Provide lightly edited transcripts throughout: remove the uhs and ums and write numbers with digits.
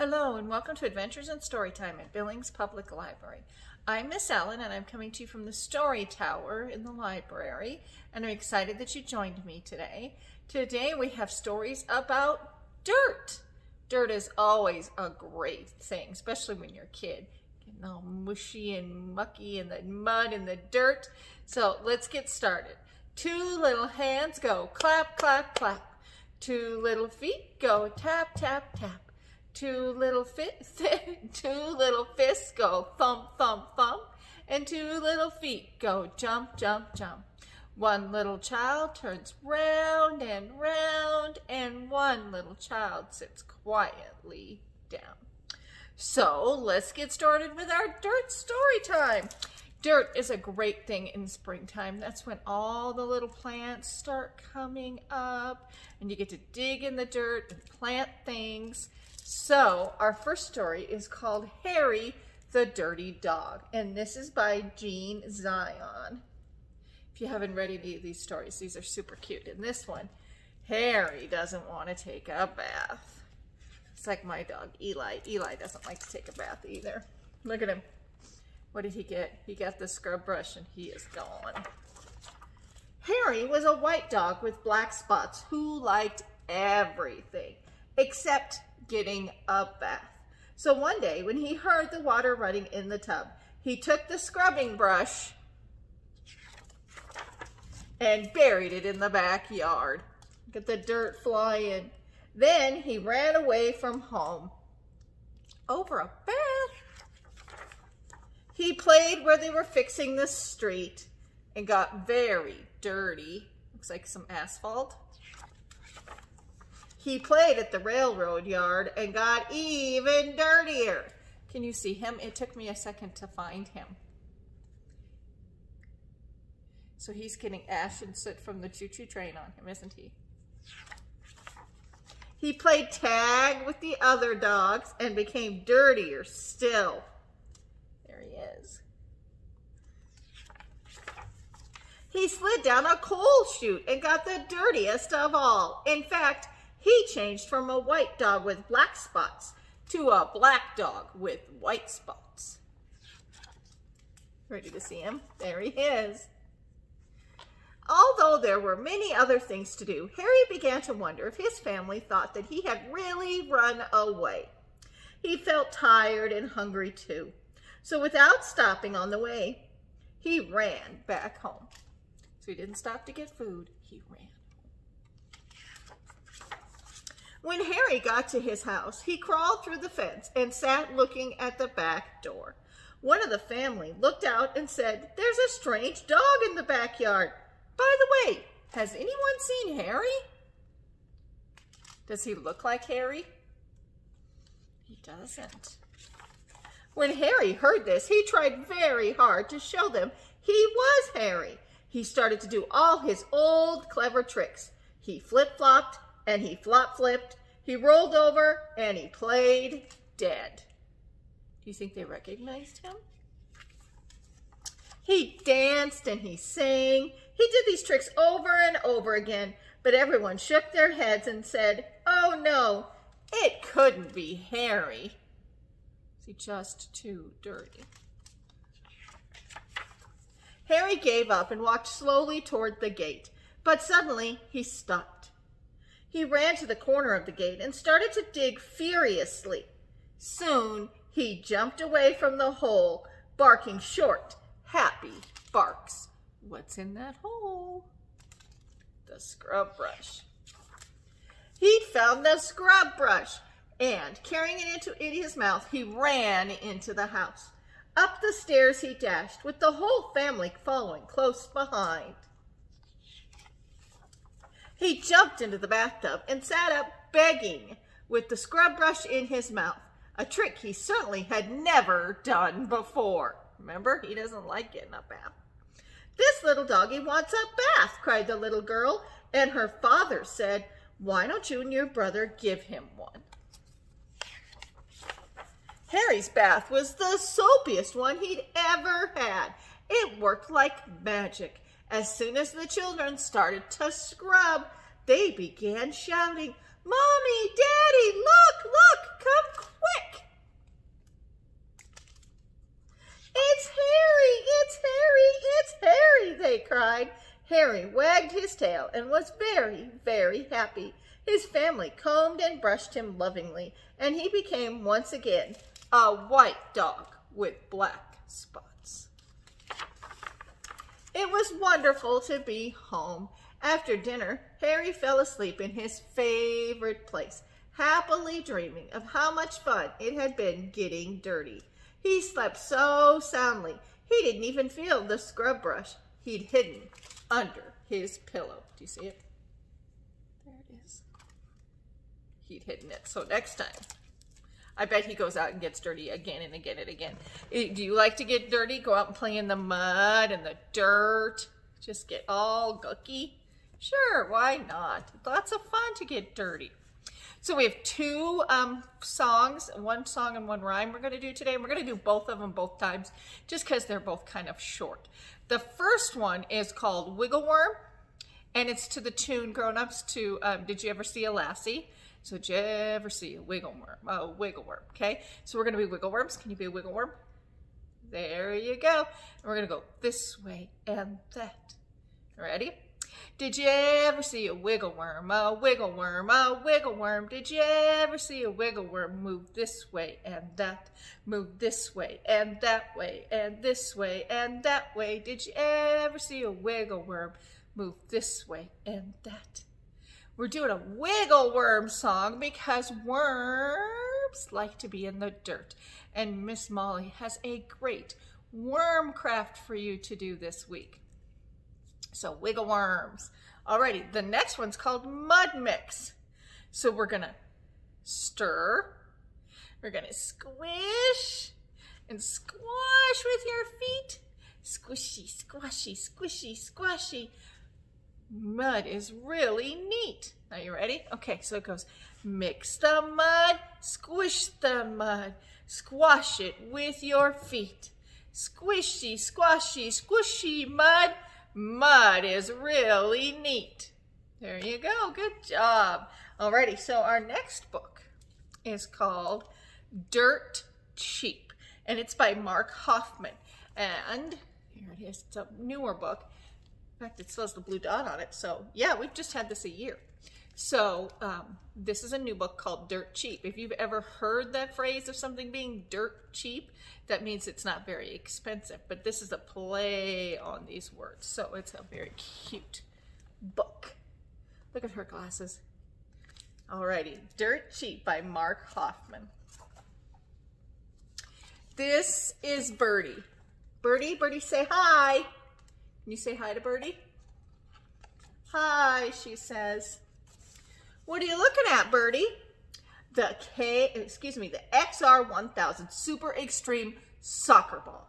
Hello and welcome to Adventures in Storytime at Billings Public Library. I'm Miss Ellen and I'm coming to you from the Story Tower in the library, and I'm excited that you joined me today. Today we have stories about dirt. Dirt is always a great thing, especially when you're a kid. Getting all mushy and mucky in the mud and the dirt. So let's get started. Two little hands go clap, clap, clap. Two little feet go tap, tap, tap. Two little fists go thump, thump, thump, and two little feet go jump, jump, jump. One little child turns round and round, and one little child sits quietly down. So let's get started with our dirt story time. Dirt is a great thing in springtime. That's when all the little plants start coming up, and you get to dig in the dirt and plant things. So our first story is called Harry the Dirty Dog, and this is by Jean Zion. If you haven't read any of these stories, these are super cute. In this one, Harry doesn't want to take a bath. It's like my dog, Eli. Eli doesn't like to take a bath either. Look at him. What did he get? He got the scrub brush and he is gone. Harry was a white dog with black spots who liked everything except getting a bath. So one day when he heard the water running in the tub, he took the scrubbing brush and buried it in the backyard. Get the dirt flying. Then he ran away from home. Over a bath. He played where they were fixing the street and got very dirty. Looks like some asphalt. He played at the railroad yard and got even dirtier. Can you see him? It took me a second to find him. So he's getting ash and soot from the choo-choo train on him, isn't he? He played tag with the other dogs and became dirtier still. There he is. He slid down a coal chute and got the dirtiest of all. In fact, he changed from a white dog with black spots to a black dog with white spots. Ready to see him? There he is. Although there were many other things to do, Harry began to wonder if his family thought that he had really run away. He felt tired and hungry too. So without stopping on the way, he ran back home. So he didn't stop to get food, he ran. When Harry got to his house, he crawled through the fence and sat looking at the back door. One of the family looked out and said, "There's a strange dog in the backyard. By the way, has anyone seen Harry?" Does he look like Harry? He doesn't. When Harry heard this, he tried very hard to show them he was Harry. He started to do all his old clever tricks. He flip-flopped and he flop-flipped. He rolled over and he played dead. Do you think they recognized him? He danced and he sang. He did these tricks over and over again, but everyone shook their heads and said, "Oh no, it couldn't be Harry. Is he just too dirty?" Harry gave up and walked slowly toward the gate, but suddenly he stopped. He ran to the corner of the gate and started to dig furiously. Soon he jumped away from the hole, barking short, happy barks. What's in that hole? The scrub brush. He found the scrub brush and, carrying it into his mouth, he ran into the house. Up the stairs he dashed, with the whole family following close behind. He jumped into the bathtub and sat up begging with the scrub brush in his mouth, a trick he certainly had never done before. Remember, he doesn't like getting a bath. "This little doggy wants a bath," cried the little girl, and her father said, "Why don't you and your brother give him one?" Harry's bath was the soapiest one he'd ever had. It worked like magic. As soon as the children started to scrub, they began shouting, Mommy, Daddy, look, look, come quick. It's Harry, it's Harry, it's Harry, they cried. Harry wagged his tail and was very, very happy. His family combed and brushed him lovingly, and he became once again a white dog with black spots. It was wonderful to be home. After dinner, Harry fell asleep in his favorite place, happily dreaming of how much fun it had been getting dirty. He slept so soundly, he didn't even feel the scrub brush he'd hidden under his pillow. Do you see it? There it is. He'd hidden it. So next time, I bet he goes out and gets dirty again and again and again. Do you like to get dirty? Go out and play in the mud and the dirt? Just get all gooky? Sure, why not? Lots of fun to get dirty. So we have two songs, one song and one rhyme we're going to do today. We're going to do both of them both times just because they're both kind of short. The first one is called Wiggle Worm, and it's to the tune, grown-ups, to Did You Ever See a Lassie? So did you ever see a wiggle worm? Oh, wiggle worm, okay? So we're going to be wiggle worms. Can you be a wiggle worm? There you go. And we're going to go this way and that. Ready? Did you ever see a wiggle worm? A wiggle worm, a wiggle worm. Did you ever see a wiggle worm? Move this way and that. Move this way and that way and this way and that way. Did you ever see a wiggle worm? Move this way and that. We're doing a wiggle worm song because worms like to be in the dirt. And Miss Molly has a great worm craft for you to do this week. So wiggle worms. Alrighty, the next one's called Mud Mix. So we're gonna stir, we're gonna squish and squash with your feet. Squishy, squashy, squishy, squashy. Mud is really neat. Are you ready? Okay, so it goes, mix the mud, squish the mud, squash it with your feet. Squishy, squashy, squishy mud. Mud is really neat. There you go. Good job. Alrighty, so our next book is called Dirt Cheap, and it's by Mark Hoffman. And here it is. It's a newer book. In fact, it still has the blue dot on it. So yeah, we've just had this a year. So this is a new book called Dirt Cheap. If you've ever heard that phrase of something being dirt cheap, that means it's not very expensive. But this is a play on these words. So it's a very cute book. Look at her glasses. Alrighty, Dirt Cheap by Mark Hoffman. This is Birdie. Birdie, Birdie, say hi. Can you say hi to Birdie? Hi, she says. What are you looking at, Birdie? The XR1000 Super Extreme Soccer Ball.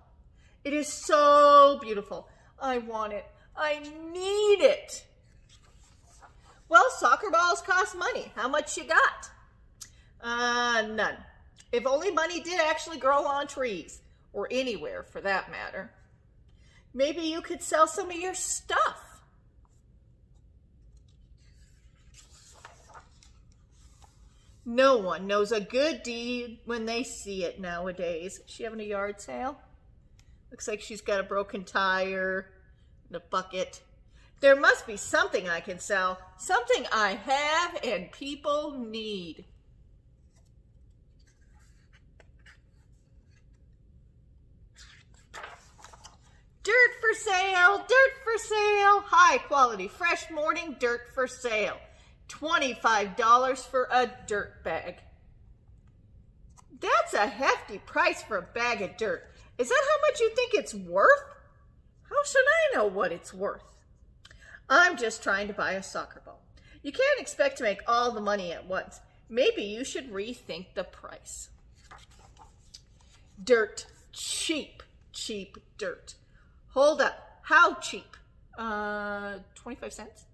It is so beautiful. I want it. I need it. Well, soccer balls cost money. How much you got? None. If only money did actually grow on trees, or anywhere for that matter. Maybe you could sell some of your stuff. No one knows a good deed when they see it nowadays. Is she having a yard sale? Looks like she's got a broken tire and a bucket. There must be something I can sell, something I have and people need. Dirt for sale, dirt for sale. High quality, fresh morning dirt for sale. $25 for a dirt bag. That's a hefty price for a bag of dirt. Is that how much you think it's worth? How should I know what it's worth? I'm just trying to buy a soccer ball. You can't expect to make all the money at once. Maybe you should rethink the price. Dirt, cheap, cheap dirt. Hold up, how cheap? 25 cents?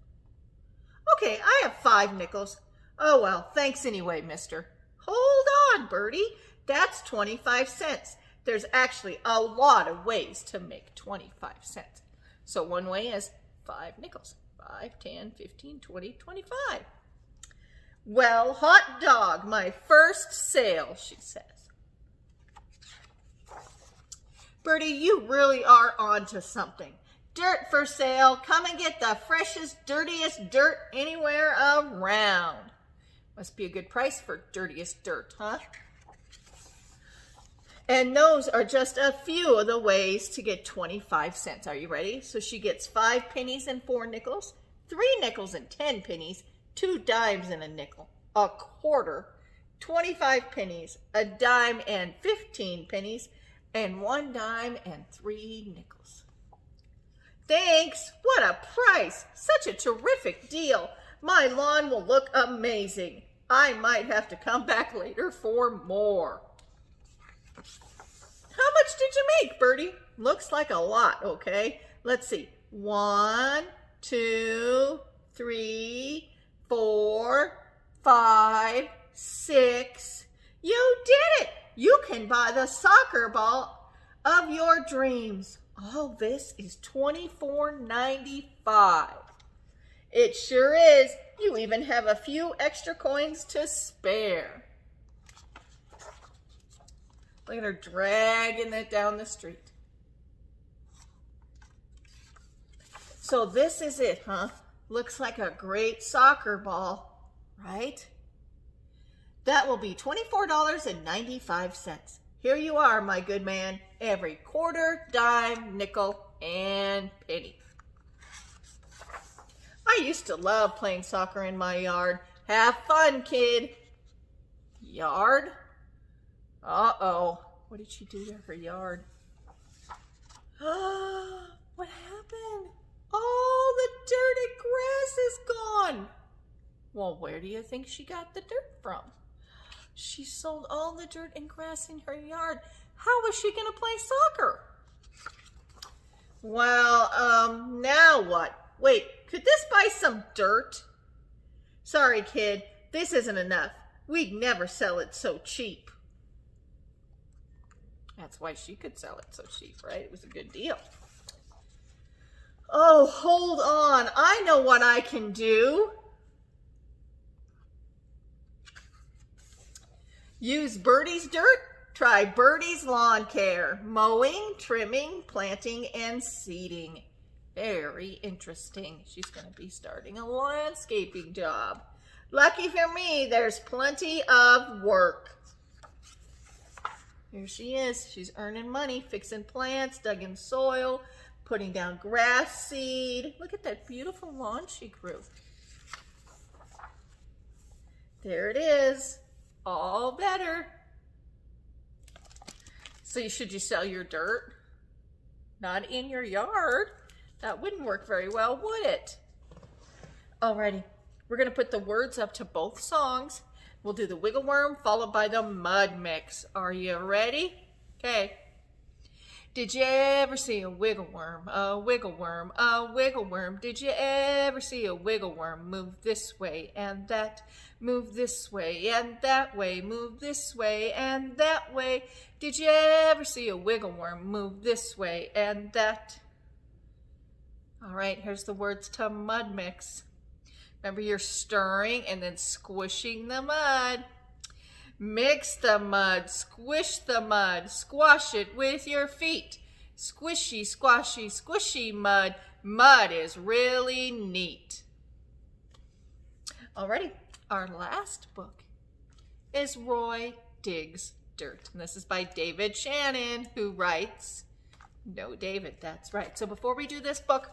Okay, I have 5 nickels. Oh well, thanks anyway, mister. Hold on, Birdie. That's 25 cents. There's actually a lot of ways to make 25 cents. So one way is 5 nickels. 5, 10, 15, 20, 25. Well, hot dog, my first sale, she says. Bertie, you really are onto something. Dirt for sale. Come and get the freshest, dirtiest dirt anywhere around. Must be a good price for dirtiest dirt, huh? And those are just a few of the ways to get 25 cents. Are you ready? So she gets 5 pennies and 4 nickels, 3 nickels and 10 pennies, 2 dimes and a nickel, a quarter, 25 pennies, a dime and 15 pennies, and 1 dime and 3 nickels. Thanks. What a price. Such a terrific deal. My lawn will look amazing. I might have to come back later for more. How much did you make, Bertie? Looks like a lot, okay? Let's see. 1, 2, 3, 4, 5, 6. You did it! You can buy the soccer ball of your dreams. All this is $24.95. It sure is. You even have a few extra coins to spare. Look at her dragging it down the street. So this is it, huh? Looks like a great soccer ball, right? That will be $24.95. Here you are, my good man. Every quarter, dime, nickel, and penny. I used to love playing soccer in my yard. Have fun, kid. Yard? Uh-oh. What did she do to her yard? What happened? All the dirt and grass is gone. Well, where do you think she got the dirt from? She sold all the dirt and grass in her yard. How was she going to play soccer? Well, now what? Wait, could this buy some dirt? Sorry, kid, this isn't enough. We'd never sell it so cheap. That's why she could sell it so cheap, right? It was a good deal. Oh, hold on. I know what I can do. Use Bertie's dirt? Try Bertie's lawn care. Mowing, trimming, planting, and seeding. Very interesting. She's going to be starting a landscaping job. Lucky for me, there's plenty of work. Here she is. She's earning money, fixing plants, digging soil, putting down grass seed. Look at that beautiful lawn she grew. There it is. All better. So should you sell your dirt? Not in your yard. That wouldn't work very well, would it? Alrighty, we're going to put the words up to both songs. We'll do the wiggle worm followed by the mud mix. Are you ready? Okay. Did you ever see a wiggle worm, a wiggle worm, a wiggle worm? Did you ever see a wiggle worm move this way and that? Move this way and that way, move this way and that way. Did you ever see a wiggle worm move this way and that? All right, here's the words to mud mix. Remember, you're stirring and then squishing the mud. Mix the mud, squish the mud, squash it with your feet. Squishy, squashy, squishy mud. Mud is really neat. Alrighty, our last book is Roy Digs Dirt. And this is by David Shannon, who writes, No, David, that's right. So before we do this book,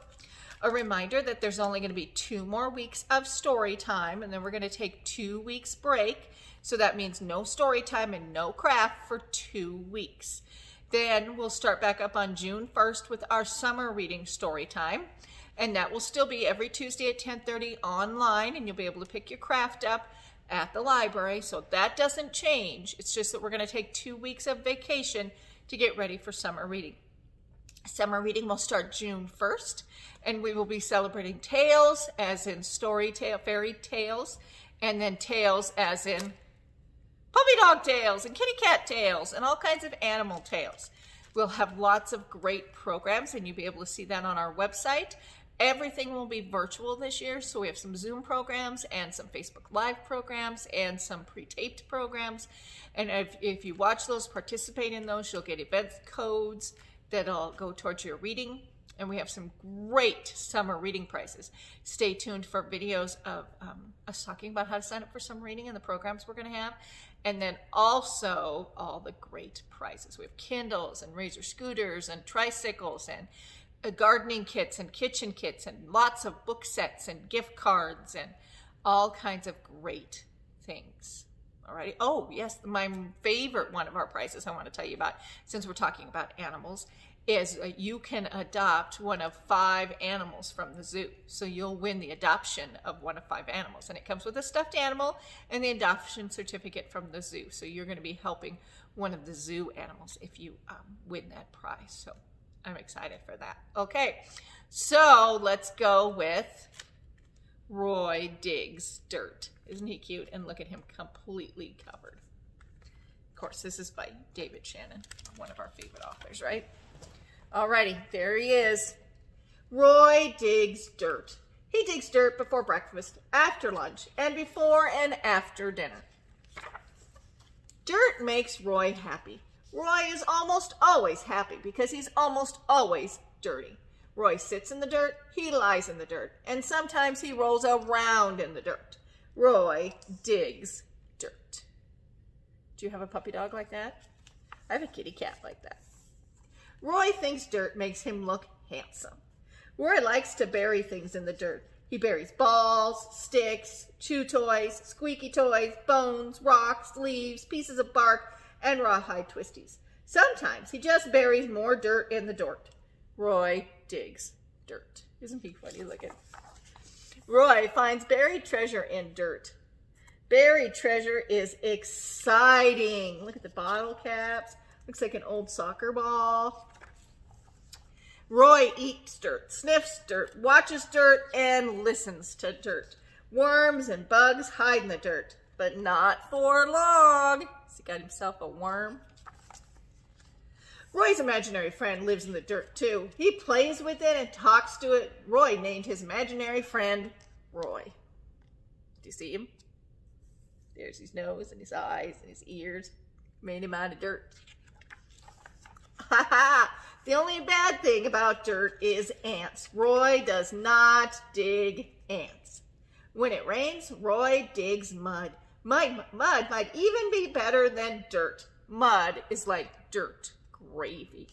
a reminder that there's only going to be 2 more weeks of story time, and then we're going to take 2 weeks break. So that means no story time and no craft for 2 weeks. Then we'll start back up on June 1st with our summer reading story time. And that will still be every Tuesday at 10:30 online, and you'll be able to pick your craft up at the library. So that doesn't change. It's just that we're going to take 2 weeks of vacation to get ready for summer reading. Summer reading will start June 1st, and we will be celebrating tales, as in fairy tales, and then tales as in puppy dog tales and kitty cat tales and all kinds of animal tales. We'll have lots of great programs, and you'll be able to see that on our website. Everything will be virtual this year, so we have some Zoom programs and some Facebook Live programs and some pre-taped programs. And if you watch those, participate in those, you'll get event codes that'll go towards your reading. And we have some great summer reading prizes. Stay tuned for videos of us talking about how to sign up for some reading and the programs we're going to have. And then also all the great prizes. We have Kindles and Razor scooters and tricycles and gardening kits and kitchen kits and lots of book sets and gift cards and all kinds of great things. All right. Oh, yes, my favorite one of our prizes I want to tell you about, since we're talking about animals, is you can adopt one of 5 animals from the zoo. So you'll win the adoption of one of 5 animals. And it comes with a stuffed animal and the adoption certificate from the zoo. So you're going to be helping one of the zoo animals if you win that prize. So I'm excited for that. Okay, so let's go with Roy Digs Dirt. Isn't he cute? And look at him, completely covered. Of course, this is by David Shannon, one of our favorite authors, right? Alrighty, there he is. Roy digs dirt. He digs dirt before breakfast, after lunch, and before and after dinner. Dirt makes Roy happy. Roy is almost always happy because he's almost always dirty. Roy sits in the dirt, he lies in the dirt, and sometimes he rolls around in the dirt. Roy digs dirt. Do you have a puppy dog like that? I have a kitty cat like that. Roy thinks dirt makes him look handsome. Roy likes to bury things in the dirt. He buries balls, sticks, chew toys, squeaky toys, bones, rocks, leaves, pieces of bark, and rawhide twisties. Sometimes he just buries more dirt in the dirt. Roy digs dirt. Isn't he funny looking? Roy finds buried treasure in dirt. Buried treasure is exciting. Look at the bottle caps. Looks like an old soccer ball. Roy eats dirt, sniffs dirt, watches dirt, and listens to dirt. Worms and bugs hide in the dirt, but not for long. Has he got himself a worm? Roy's imaginary friend lives in the dirt too. He plays with it and talks to it. Roy named his imaginary friend Roy. Do you see him? There's his nose and his eyes and his ears. Made him out of dirt. Ha ha! The only bad thing about dirt is ants. Roy does not dig ants. When it rains, Roy digs mud. Mud might even be better than dirt. Mud is like dirt gravy.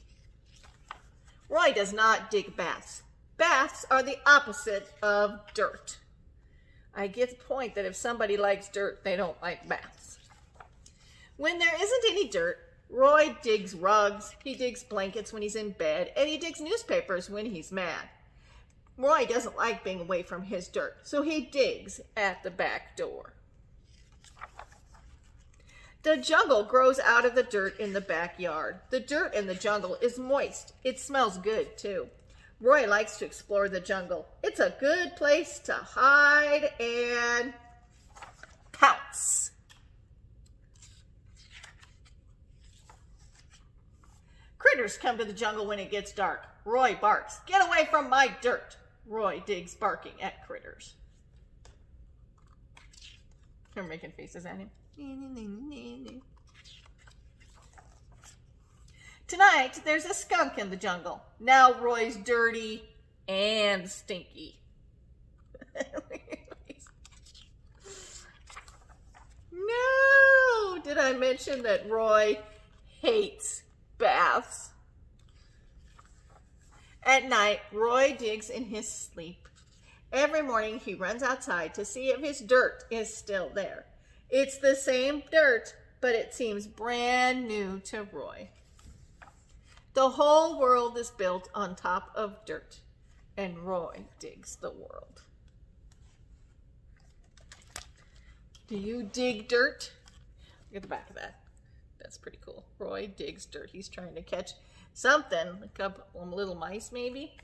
Roy does not dig baths. Baths are the opposite of dirt. I get the point that if somebody likes dirt, they don't like baths. When there isn't any dirt, Roy digs rugs, he digs blankets when he's in bed, and he digs newspapers when he's mad. Roy doesn't like being away from his dirt, so he digs at the back door. The jungle grows out of the dirt in the backyard. The dirt in the jungle is moist. It smells good, too. Roy likes to explore the jungle. It's a good place to hide and pounce. Critters come to the jungle when it gets dark. Roy barks, "Get away from my dirt!" Roy digs barking at critters. They're making faces at him. Tonight, there's a skunk in the jungle. Now Roy's dirty and stinky. No! Did I mention that Roy hates baths? At night, Roy digs in his sleep. Every morning, he runs outside to see if his dirt is still there. It's the same dirt, but it seems brand new to Roy. The whole world is built on top of dirt, and Roy digs the world. Do you dig dirt? Look at the back of that. That's pretty cool. Roy digs dirt. He's trying to catch something, a couple little mice maybe.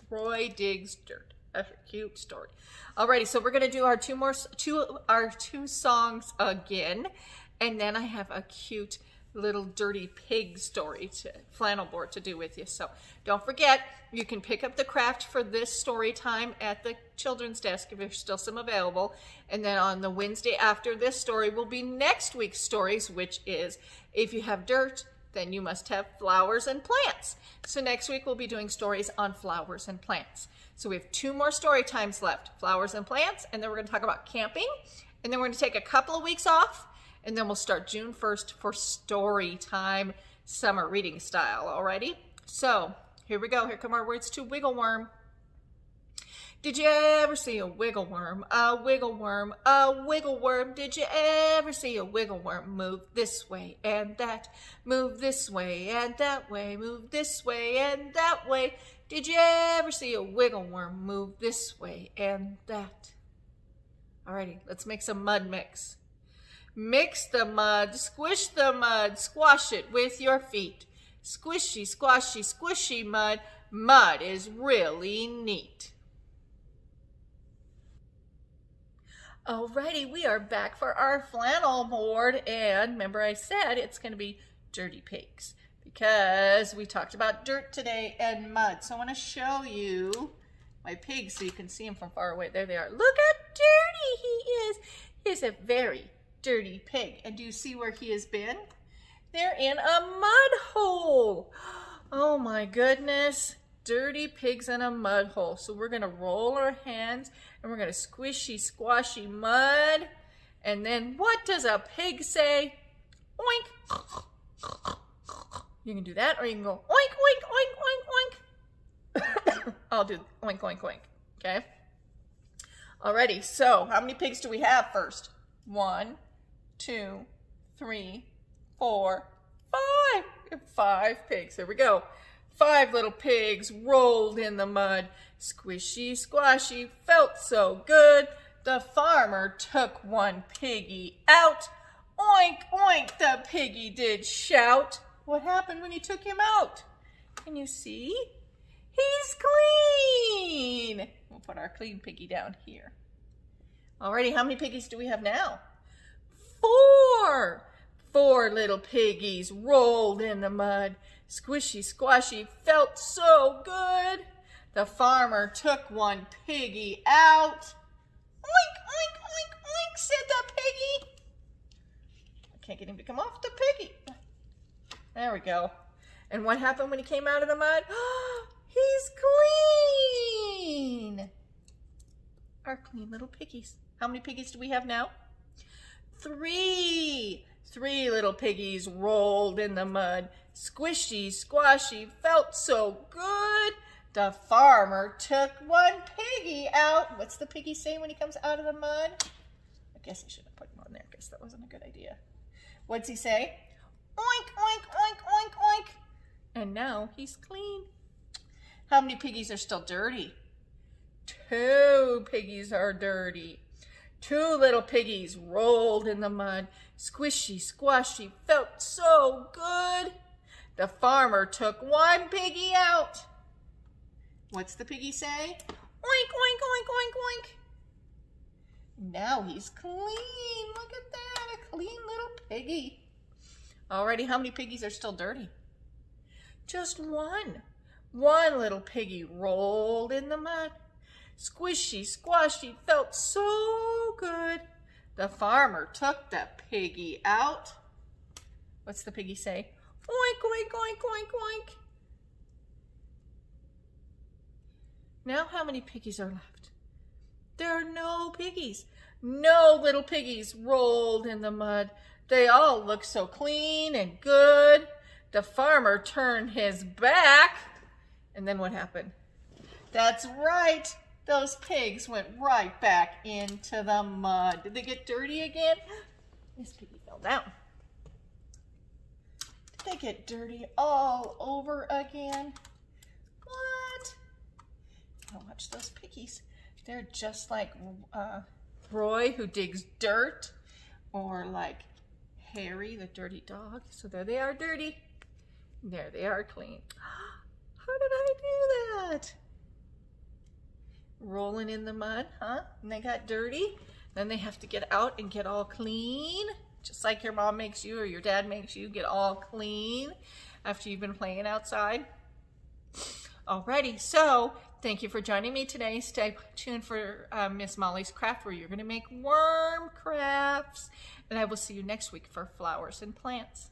Roy digs dirt. That's a cute story. Alrighty, so we're gonna do our two songs again, and then I have a cute little dirty pig story to flannel board to do with you. So don't forget, you can pick up the craft for this story time at the children's desk if there's still some available. And then on the Wednesday after this story will be next week's stories, which is if you have dirt, then you must have flowers and plants. So next week we'll be doing stories on flowers and plants. So we have 2 more story times left, flowers and plants, and then we're going to talk about camping, and then we're going to take a couple of weeks off, and then we'll start June 1st for story time, summer reading style. Alrighty? So here we go. Here come our words to wiggle worm. Did you ever see a wiggle worm? A wiggle worm, a wiggle worm. Did you ever see a wiggle worm? Move this way and that. Move this way and that way. Move this way and that way. Did you ever see a wiggle worm? Move this way and that. Alrighty, let's make some mud mix. Mix the mud, squish the mud, squash it with your feet. Squishy, squashy, squishy mud. Mud is really neat. Alrighty, we are back for our flannel board, and remember I said it's going to be dirty pigs because we talked about dirt today and mud. So I want to show you my pigs so you can see them from far away. There they are. Look how dirty he is. He is a very dirty pig. And do you see where he has been? They're in a mud hole. Oh my goodness. Dirty pigs in a mud hole. So we're going to roll our hands and we're going to squishy, squashy mud. And then what does a pig say? Oink. You can do that, or you can go oink, oink, oink, oink, oink. I'll do oink, oink, oink. Okay? Alrighty, so how many pigs do we have first? 1, 2, 3, 4, 5. We have 5 pigs. There we go. 5 little pigs rolled in the mud. Squishy, squashy, felt so good. The farmer took one piggy out. Oink, oink, the piggy did shout. What happened when he took him out? Can you see? He's clean. We'll put our clean piggy down here. Alrighty, how many piggies do we have now? 4. 4 little piggies rolled in the mud. Squishy, squashy, felt so good. The farmer took one piggy out. Oink, oink, oink, oink, said the piggy. I can't get him to come off the piggy. There we go. And what happened when he came out of the mud? He's clean. Our clean little piggies. How many piggies do we have now? 3. 3 little piggies rolled in the mud. Squishy, squashy, felt so good. The farmer took one piggy out. What's the piggy say when he comes out of the mud? I guess I should have put him on there. I guess that wasn't a good idea. What's he say? Oink, oink, oink, oink, oink. And now he's clean. How many piggies are still dirty? 2 piggies are dirty. 2 little piggies rolled in the mud. Squishy, squashy, felt so good. The farmer took one piggy out. What's the piggy say? Oink, oink, oink, oink, oink. Now he's clean. Look at that, a clean little piggy. Alrighty, how many piggies are still dirty? Just 1. 1 little piggy rolled in the mud. Squishy, squashy, felt so good. The farmer took the piggy out. What's the piggy say? Oink, oink, oink, oink, oink. Now how many piggies are left? There are no piggies. No little piggies rolled in the mud. They all look so clean and good. The farmer turned his back. And then what happened? That's right. Those pigs went right back into the mud. Did they get dirty again? This piggy fell down. Did they get dirty all over again? What? Oh, watch those piggies. They're just like Roy, who digs dirt, or like Harry, the dirty dog. So there they are dirty. There they are clean. How did I do that? Rolling in the mud, huh? And they got dirty. Then they have to get out and get all clean, just like your mom makes you or your dad makes you, get all clean after you've been playing outside. Alrighty, so thank you for joining me today. Stay tuned for Miss Molly's craft where you're going to make worm crafts. And I will see you next week for flowers and plants.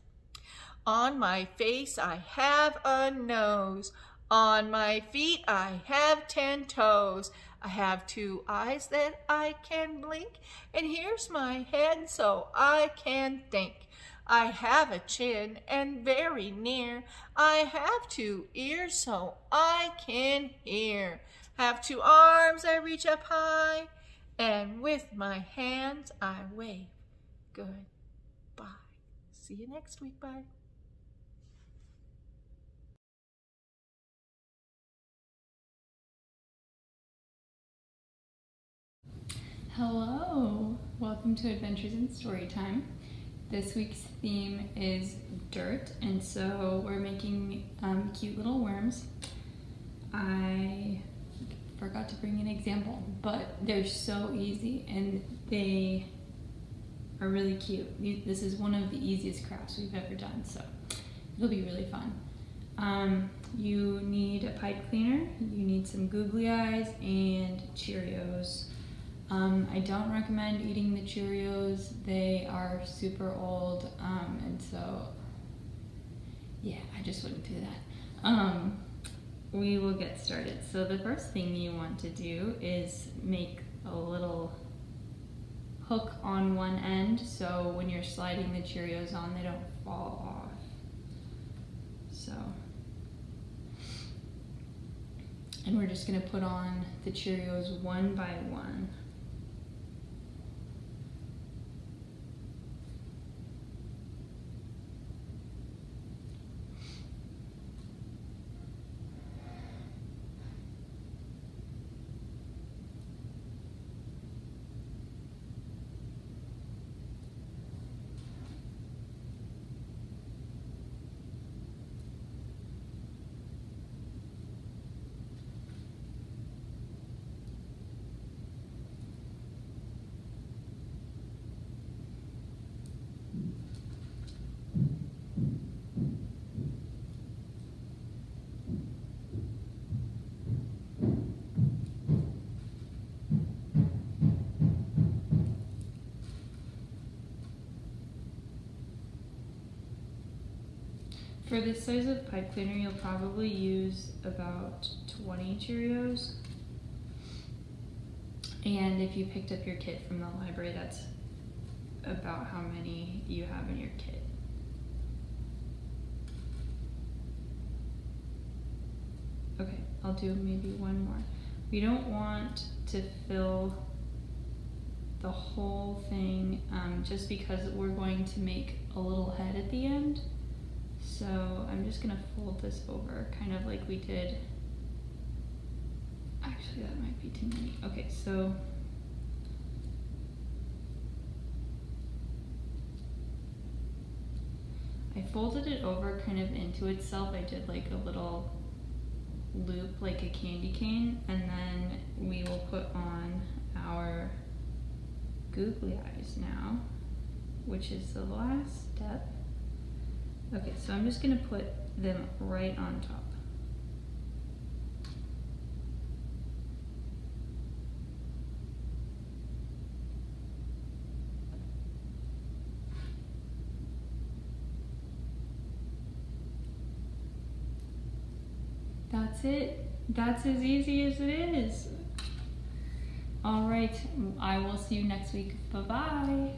On my face I have a nose. On my feet I have 10 toes. I have 2 eyes that I can blink. And here's my head so I can think. I have a chin and very near. I have 2 ears so I can hear. Have 2 arms I reach up high. And with my hands I wave. Goodbye. See you next week. Bye. Hello, welcome to Adventures in Storytime. This week's theme is dirt, and so we're making cute little worms. I forgot to bring an example, but they're so easy and they are really cute. This is one of the easiest crafts we've ever done, so it'll be really fun. You need a pipe cleaner, you need some googly eyes, and Cheerios. I don't recommend eating the Cheerios. They are super old, and so, yeah, I just wouldn't do that. We will get started. So the first thing you want to do is make a little hook on one end, so when you're sliding the Cheerios on, they don't fall off. So, and we're just gonna put on the Cheerios one by one. For this size of pipe cleaner, you'll probably use about 20 Cheerios. And if you picked up your kit from the library, that's about how many you have in your kit. Okay, I'll do maybe one more. We don't want to fill the whole thing just because we're going to make a little head at the end. So I'm just gonna fold this over, kind of like we did. Actually, that might be too many. Okay, so I folded it over kind of into itself. I did like a little loop, like a candy cane, and then we will put on our googly eyes now, which is the last step. Okay, so I'm just gonna put them right on top. That's it. That's as easy as it is. All right, I will see you next week. Bye-bye.